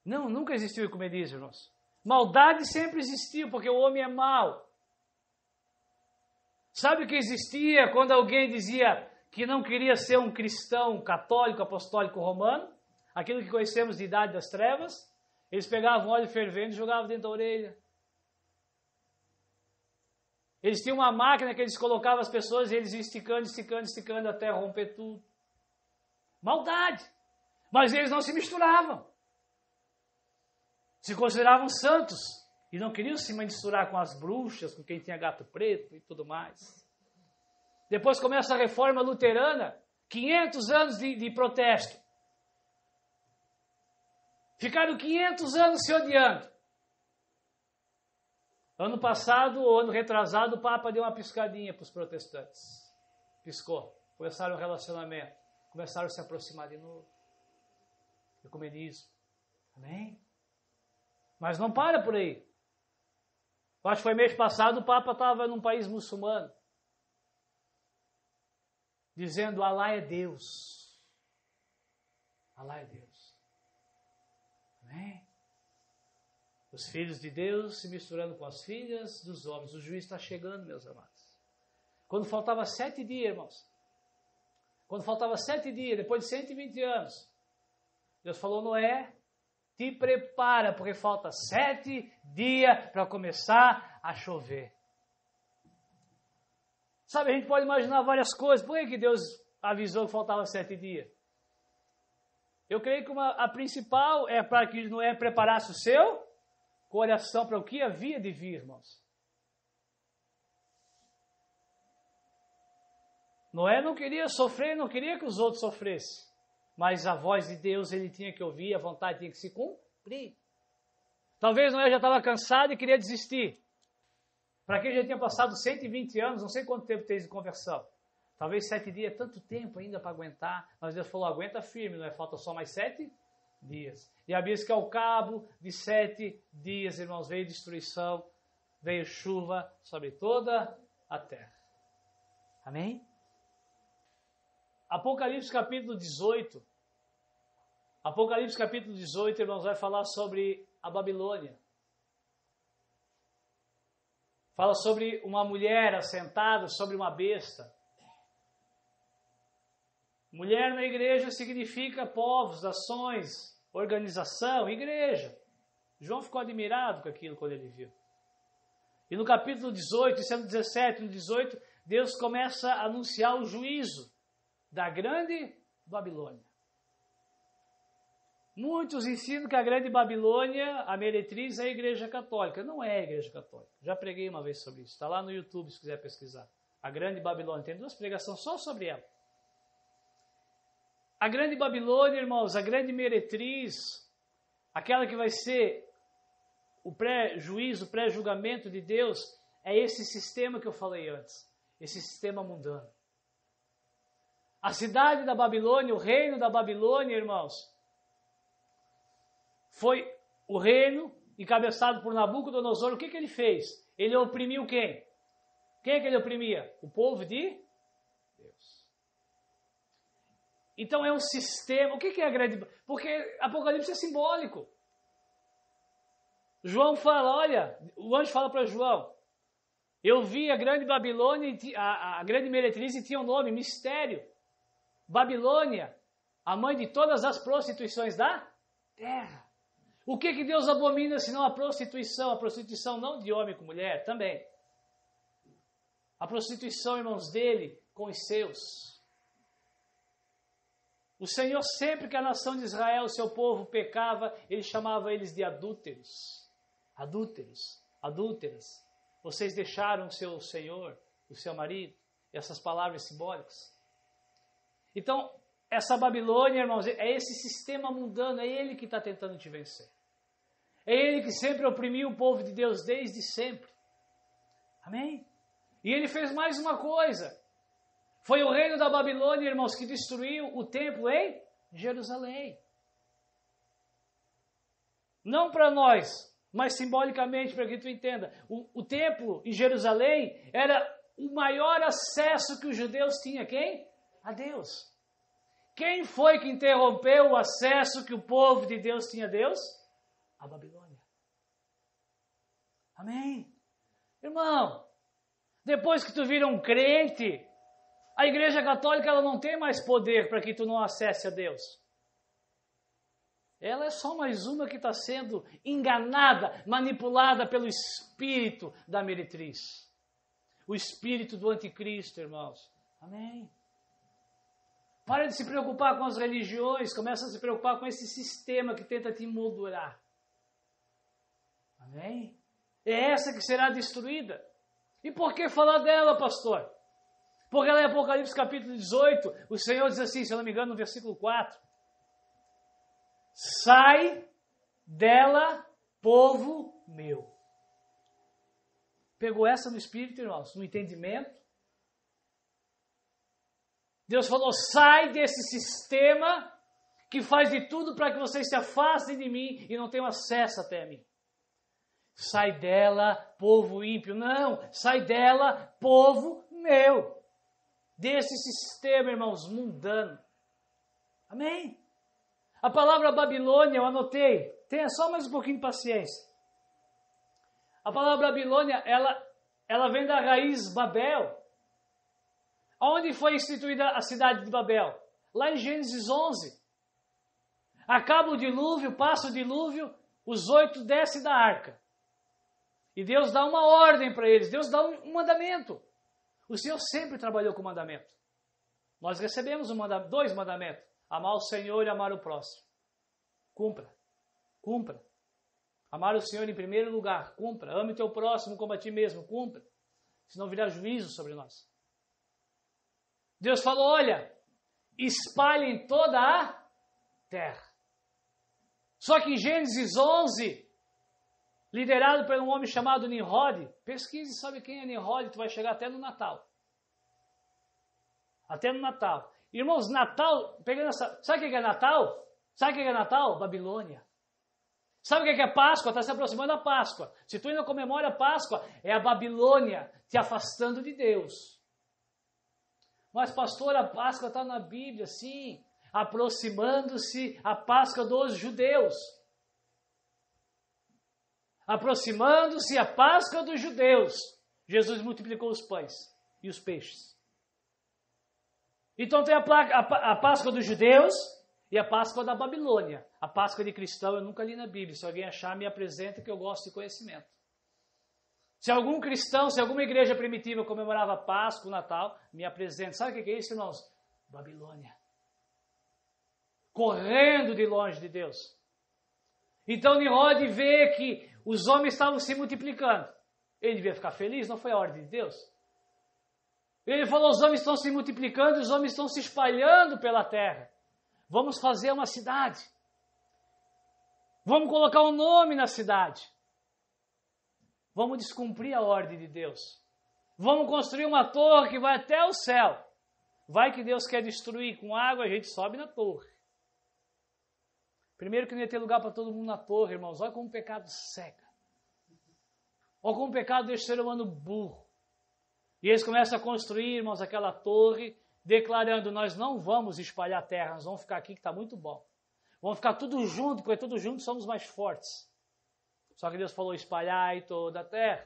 Não, nunca existiu ecumenismo, irmãos. Maldade sempre existiu, porque o homem é mau. Sabe o que existia quando alguém dizia que não queria ser um cristão católico, apostólico, romano? Aquilo que conhecemos de idade das trevas. Eles pegavam óleo fervendo e jogavam dentro da orelha. Eles tinham uma máquina que eles colocavam as pessoas e eles iam esticando até romper tudo. Maldade. Mas eles não se misturavam. Se consideravam santos e não queriam se misturar com as bruxas, com quem tinha gato preto e tudo mais. Depois começa a reforma luterana, 500 anos de protesto. Ficaram 500 anos se odiando. Ano passado, ou ano retrasado, o Papa deu uma piscadinha para os protestantes. Piscou. Começaram um relacionamento. Começaram a se aproximar de novo. Ecumenismo. Amém? Mas não para por aí. Eu acho que foi mês passado, o Papa estava num país muçulmano. Dizendo, Alá é Deus. Alá é Deus. Amém? Os filhos de Deus se misturando com as filhas dos homens. O juiz está chegando, meus amados. Quando faltava 7 dias, irmãos. Quando faltava 7 dias, depois de 120 anos. Deus falou, Noé, te prepara, porque falta 7 dias para começar a chover. Sabe, a gente pode imaginar várias coisas. Por que Deus avisou que faltava 7 dias? Eu creio que a principal é para que Noé preparasse o seu coração para o que havia de vir, irmãos. Noé não queria sofrer, não queria que os outros sofressem. Mas a voz de Deus ele tinha que ouvir, a vontade tinha que se cumprir. Talvez Noé já estava cansado e queria desistir. Para quem já tinha passado 120 anos, não sei quanto tempo tem de conversão. Talvez 7 dias é tanto tempo ainda para aguentar. Mas Deus falou, aguenta firme, não é? Falta só mais 7 dias. E a Bíblia diz que ao cabo de 7 dias, irmãos, veio destruição, veio chuva sobre toda a terra. Amém? Apocalipse capítulo 18. Apocalipse capítulo 18, irmãos, vai falar sobre a Babilônia. Fala sobre uma mulher assentada sobre uma besta. Mulher na igreja significa povos, nações, organização, igreja. João ficou admirado com aquilo quando ele viu. E no capítulo 18, sendo 17 e no 18, Deus começa a anunciar o juízo da grande Babilônia. Muitos ensinam que a grande Babilônia, a meretriz, é a igreja católica. Não é a igreja católica. Já preguei uma vez sobre isso. Está lá no YouTube se quiser pesquisar. A grande Babilônia. Tem 2 pregações só sobre ela. A grande Babilônia, irmãos, a grande meretriz, aquela que vai ser o pré-juízo, o pré-julgamento de Deus, é esse sistema que eu falei antes. Esse sistema mundano. A cidade da Babilônia, o reino da Babilônia, irmãos, foi o reino encabeçado por Nabucodonosor. O que ele fez? Ele oprimiu quem? Quem é que ele oprimia? O povo de Deus. Então é um sistema. O que é a grande... Porque Apocalipse é simbólico. João fala, olha, o anjo fala para João, eu vi a grande Babilônia, a grande meretriz e tinha um nome, mistério. Babilônia, a mãe de todas as prostituições da terra. O que Deus abomina senão a prostituição? A prostituição não de homem com mulher, também. A prostituição, irmãos, dele com os seus. O Senhor, sempre que a nação de Israel, o seu povo, pecava, ele chamava eles de adúlteros. Adúlteros, adúlteras. Vocês deixaram o seu Senhor, o seu marido. Essas palavras simbólicas. Então, essa Babilônia, irmãos, é esse sistema mundano, é ele que está tentando te vencer. É ele que sempre oprimiu o povo de Deus desde sempre. Amém? E ele fez mais uma coisa. Foi o reino da Babilônia, irmãos, que destruiu o templo em Jerusalém. Não para nós, mas simbolicamente, para que tu entenda. O templo em Jerusalém era o maior acesso que os judeus tinham a quem? A Deus. Quem foi que interrompeu o acesso que o povo de Deus tinha a Deus? A Babilônia. Amém? Irmão, depois que tu vira um crente, a igreja católica ela não tem mais poder para que tu não acesse a Deus. Ela é só mais uma que está sendo enganada, manipulada pelo espírito da meretriz. O espírito do anticristo, irmãos. Amém? Para de se preocupar com as religiões, começa a se preocupar com esse sistema que tenta te moldurar. Amém? É essa que será destruída. E por que falar dela, pastor? Porque lá em Apocalipse capítulo 18, o Senhor diz assim, se eu não me engano, no versículo 4. Sai dela, povo meu. Pegou essa no espírito, irmãos, no entendimento. Deus falou, sai desse sistema que faz de tudo para que vocês se afastem de mim e não tenham acesso até mim. Sai dela, povo ímpio. Não, sai dela, povo meu. Desse sistema, irmãos, mundano. Amém? A palavra Babilônia, eu anotei. Tenha só mais um pouquinho de paciência. A palavra Babilônia, ela vem da raiz Babel. Onde foi instituída a cidade de Babel? Lá em Gênesis 11. Acaba o dilúvio, passa o dilúvio, os 8 descem da arca. E Deus dá uma ordem para eles, Deus dá um mandamento. O Senhor sempre trabalhou com mandamento. Nós recebemos 2 mandamentos. Amar o Senhor e amar o próximo. Cumpra. Cumpra. Amar o Senhor em primeiro lugar. Cumpra. Ame o teu próximo como a ti mesmo. Cumpra. Senão virá juízo sobre nós. Deus falou, olha, espalhem toda a terra. Só que em Gênesis 11, liderado por um homem chamado Nimrod, pesquise e sabe quem é Nimrod, tu vai chegar até no Natal. Até no Natal. Irmãos, Natal, pegando essa... Sabe o que é Natal? Sabe o que é Natal? Babilônia. Sabe o que é Páscoa? Está se aproximando da Páscoa. Se tu ainda comemora a Páscoa, é a Babilônia te afastando de Deus. Mas, pastor, a Páscoa está na Bíblia, sim. Aproximando-se a Páscoa dos judeus. Aproximando-se a Páscoa dos judeus. Jesus multiplicou os pães e os peixes. Então tem a Páscoa dos judeus e a Páscoa da Babilônia. A Páscoa de cristão eu nunca li na Bíblia. Se alguém achar, me apresenta que eu gosto de conhecimento. Se algum cristão, se alguma igreja primitiva comemorava a Páscoa, o Natal, me apresenta. Sabe o que é isso, irmãos? Babilônia. Correndo de longe de Deus. Então Nimrod vê que os homens estavam se multiplicando. Ele devia ficar feliz, não foi a ordem de Deus. Ele falou, os homens estão se multiplicando, os homens estão se espalhando pela terra. Vamos fazer uma cidade. Vamos colocar um nome na cidade. Vamos descumprir a ordem de Deus. Vamos construir uma torre que vai até o céu. Vai que Deus quer destruir com água, a gente sobe na torre. Primeiro que não ia ter lugar para todo mundo na torre, irmãos. Olha como o pecado cega. Olha como o pecado deixa o ser humano burro. E eles começam a construir, irmãos, aquela torre, declarando, nós não vamos espalhar a terra, nós vamos ficar aqui que está muito bom. Vamos ficar tudo junto, porque tudo junto somos mais fortes. Só que Deus falou, espalhai toda a terra.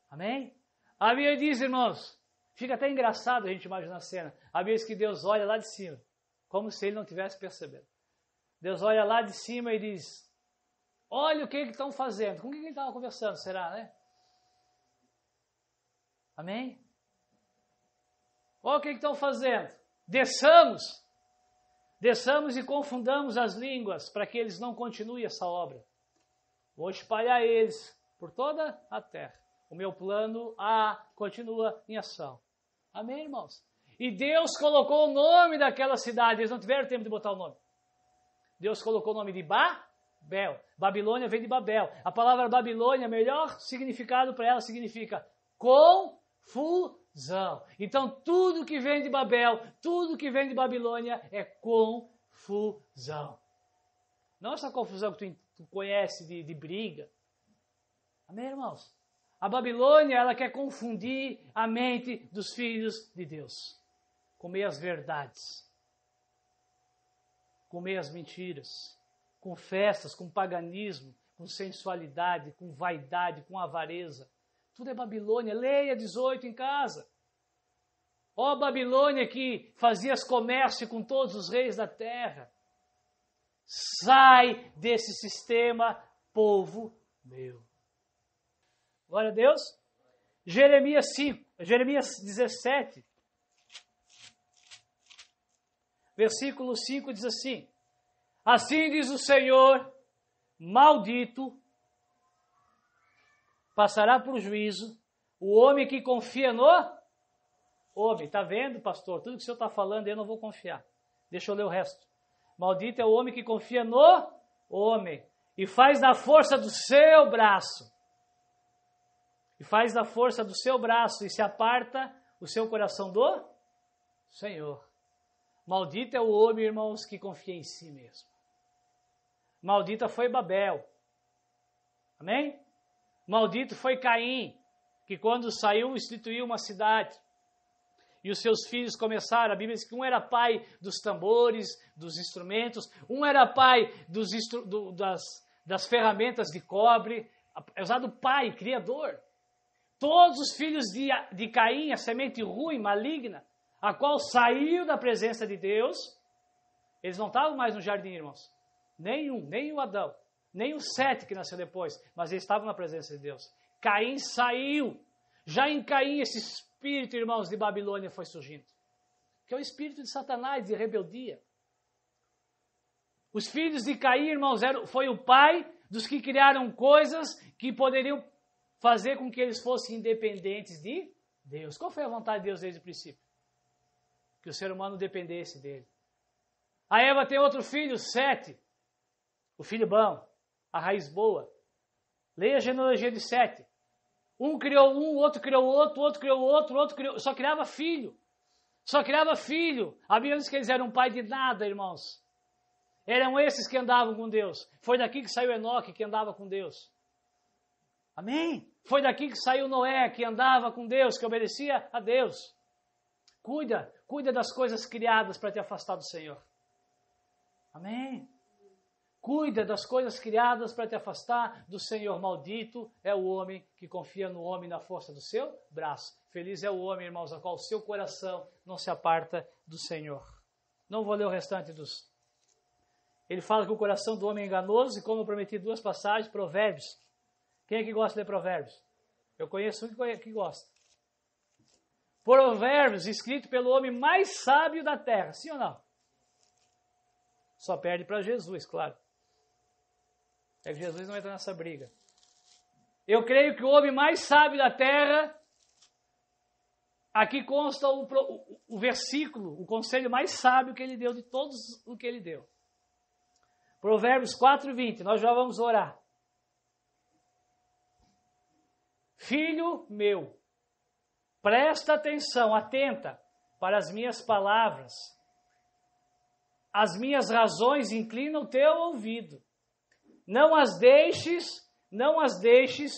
Amém? A Bíblia diz, irmãos, fica até engraçado a gente imaginar a cena. A Bíblia diz que Deus olha lá de cima, como se ele não tivesse percebido. Deus olha lá de cima e diz, olha o que estão fazendo. Com quem ele estava conversando, será, né? Amém? Olha o que estão fazendo. Desçamos e confundamos as línguas para que eles não continuem essa obra. Vou espalhar eles por toda a terra. O meu plano continua em ação. Amém, irmãos? E Deus colocou o nome daquela cidade. Eles não tiveram tempo de botar o nome. Deus colocou o nome de Babel. Babilônia vem de Babel. A palavra Babilônia, melhor significado para ela significa confusão. Então, tudo que vem de Babel, tudo que vem de Babilônia é confusão. Não essa confusão que tu conhece de briga. Amém, irmãos? A Babilônia, ela quer confundir a mente dos filhos de Deus. Com meias verdades. Com meias mentiras. Com festas, com paganismo, com sensualidade, com vaidade, com avareza. Tudo é Babilônia. Leia 18 em casa. Ó Babilônia que fazias comércio com todos os reis da terra. Sai desse sistema, povo meu. Glória a Deus. Jeremias 17, versículo 5 diz assim: assim diz o Senhor, maldito, passará por juízo o homem que confia no homem. Está vendo, pastor? Tudo que o senhor está falando eu não vou confiar. Deixa eu ler o resto. Maldito é o homem que confia no homem, e faz da força do seu braço. E faz da força do seu braço, e se aparta o seu coração do Senhor. Maldito é o homem, irmãos, que confia em si mesmo. Maldita foi Babel. Amém? Maldito foi Caim, que quando saiu instituiu uma cidade. E os seus filhos começaram, a Bíblia diz que um era pai dos tambores, dos instrumentos, um era pai das ferramentas de cobre, é usado pai, criador. Todos os filhos de Caim, a semente ruim, maligna, a qual saiu da presença de Deus, eles não estavam mais no jardim, irmãos. Nem o Adão, nem o Sete que nasceu depois, mas eles estavam na presença de Deus. Caim saiu. Já em Caim, esse espírito, irmãos, de Babilônia foi surgindo, que é o espírito de Satanás, de rebeldia. Os filhos de Caim, irmãos, foi o pai dos que criaram coisas que poderiam fazer com que eles fossem independentes de Deus. Qual foi a vontade de Deus desde o princípio? Que o ser humano dependesse dele. A Eva tem outro filho, Sete, o filho bom, a raiz boa. Leia a genealogia de Sete. Um criou um, o outro criou outro, o outro criou outro, o outro criou... Só criava filho. Só criava filho. A Bíblia diz que eles eram pai de nada, irmãos. Eram esses que andavam com Deus. Foi daqui que saiu Enoque, que andava com Deus. Amém? Foi daqui que saiu Noé, que andava com Deus, que obedecia a Deus. Cuida das coisas criadas para te afastar do Senhor. Amém? Cuida das coisas criadas para te afastar do Senhor. Maldito é o homem que confia no homem na força do seu braço. Feliz é o homem, irmãos, a qual o seu coração não se aparta do Senhor. Não vou ler o restante dos... Ele fala que o coração do homem é enganoso, e como eu prometi 2 passagens, Provérbios. Quem é que gosta de ler Provérbios? Eu conheço um que gosta. Provérbios, escrito pelo homem mais sábio da terra. Sim ou não? Só perde para Jesus, claro. É que Jesus não entra nessa briga. Eu creio que o homem mais sábio da terra, aqui consta o versículo, o conselho mais sábio que ele deu de todos o que ele deu. Provérbios 4:20, nós já vamos orar. Filho meu, presta atenção, atenta para as minhas palavras. As minhas razões inclinam o teu ouvido. Não as deixes,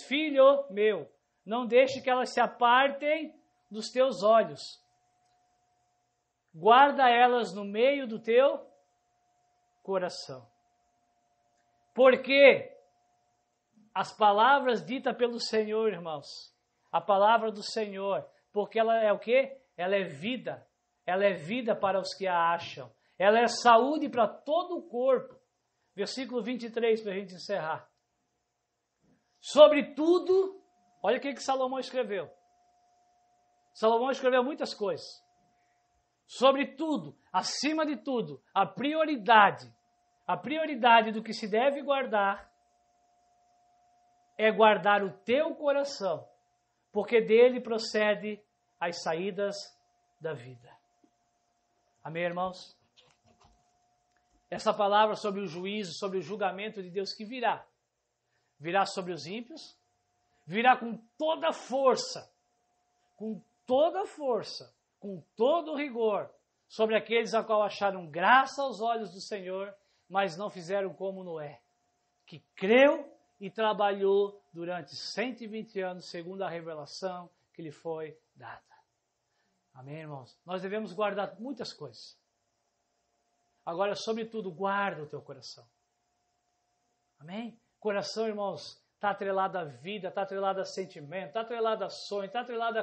filho meu. Não deixe que elas se apartem dos teus olhos. Guarda elas no meio do teu coração. Porque as palavras ditas pelo Senhor, irmãos, a palavra do Senhor, porque ela é o quê? Ela é vida. Ela é vida para os que a acham. Ela é saúde para todo o corpo. Versículo 23, para a gente encerrar. Sobretudo, olha o que Salomão escreveu. Salomão escreveu muitas coisas. Sobretudo, acima de tudo, a prioridade do que se deve guardar é guardar o teu coração, porque dele procede as saídas da vida. Amém, irmãos? Essa palavra sobre o juízo, sobre o julgamento de Deus que virá. Virá sobre os ímpios, virá com toda força, com todo rigor, sobre aqueles a qual acharam graça aos olhos do Senhor, mas não fizeram como Noé, que creu e trabalhou durante 120 anos, segundo a revelação que lhe foi dada. Amém, irmãos? Nós devemos guardar muitas coisas. Agora, sobretudo, guarda o teu coração. Amém? Coração, irmãos, está atrelado à vida, está atrelado a sentimento, está atrelado a sonho, está atrelado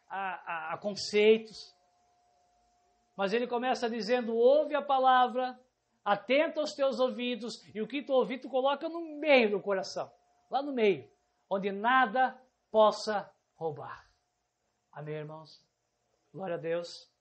a conceitos. Mas ele começa dizendo, ouve a palavra, atenta aos teus ouvidos, e o que tu ouvir, tu coloca no meio do coração. Lá no meio, onde nada possa roubar. Amém, irmãos? Glória a Deus.